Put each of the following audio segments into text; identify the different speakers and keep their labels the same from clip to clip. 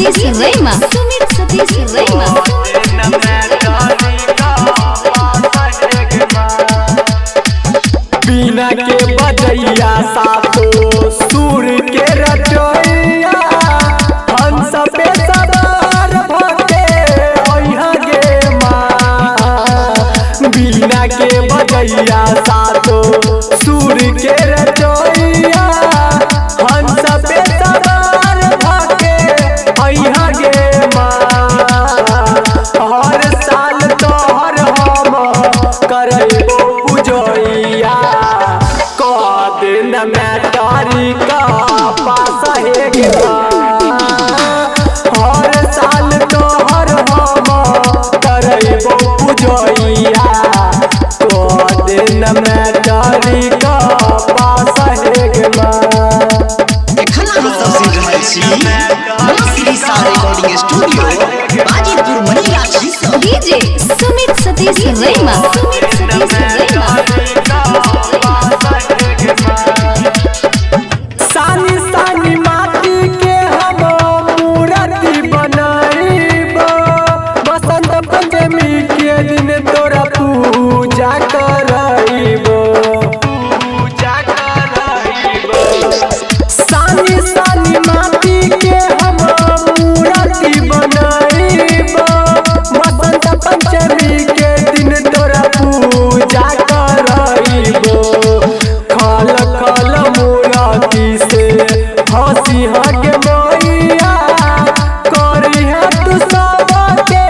Speaker 1: Satish Rema. Sumit Satish Rema.
Speaker 2: बिना के बजैया सातो सुर के रचैया हम सबे सवार भके ओइहा गे माँ। बिना के बजैया सातो सुर के रचैया हम सबे सवार भके ओइहा गे माँ। हर साल तोहर हम करैबो पूजैया दिन में तारीख पास है गिरा। हर साल तोहर हम करैबो पूजैया दिन में तारीख पास है गिरा।
Speaker 1: DJ Sumit Satish Rema. Sumit Satish Rema.
Speaker 2: सानी सानी माटी के हम मूर्ति बनाइब बसंत पंचमी के दिन तोरा पूजा कराइब। सानी सानी माटी के हम मूर्ति बनाइब बसंत पंचमी के दिन तोरा पूजा कराइब। खल खल मूर्ति से हंसी हग मैया करिहा तू सबके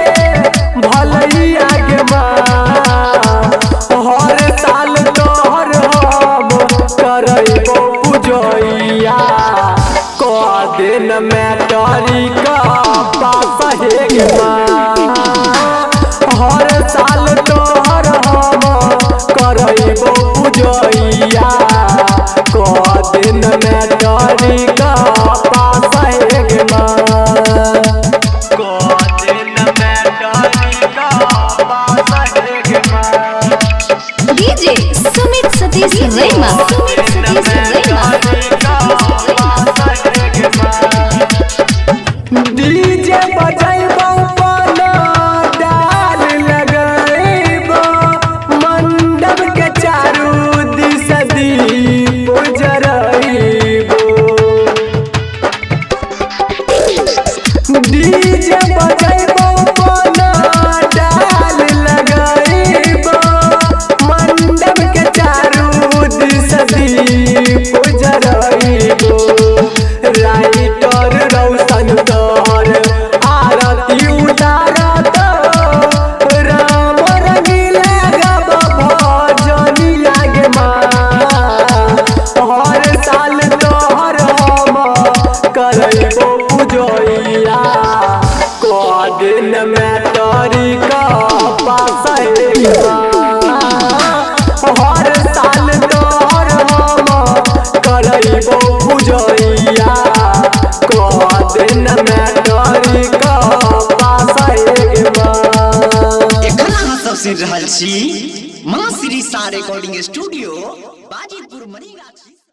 Speaker 2: भलैया गे माँ। हर साल तोहर हम करैबो पूजैया दिन में तारीख पास है गे माँ। हर साल तोहर हम करैबो पूजैया दिन में तारीख पास है गे माँ। दिन में तारीख पास है गे माँ।
Speaker 1: DJ Sumit Satish Rema. Sumit Satish Rema.
Speaker 2: DJ बजाइबो पाना डाल लगाइबो मंडप के चारू दिस दीप जराइबो। डीजे बजाइबो पाना डाल लगाइबो मंडप के चारू दिस दीप जराइबो। राइटर रौशन तोहर आरती उतारत राम रंगीला गब भजनिया गे माँ। हर साल तोहर हम करैबो पूजैया दिन में तारीख पास है गे माँ। हर साल तोहर हम करैबो पूजैया दिन में तारीख पास है गे माँ।
Speaker 3: सुन रहल छी माँ श्री सा रिकॉर्डिंग स्टूडियो बाजीपुर मनीगाछी।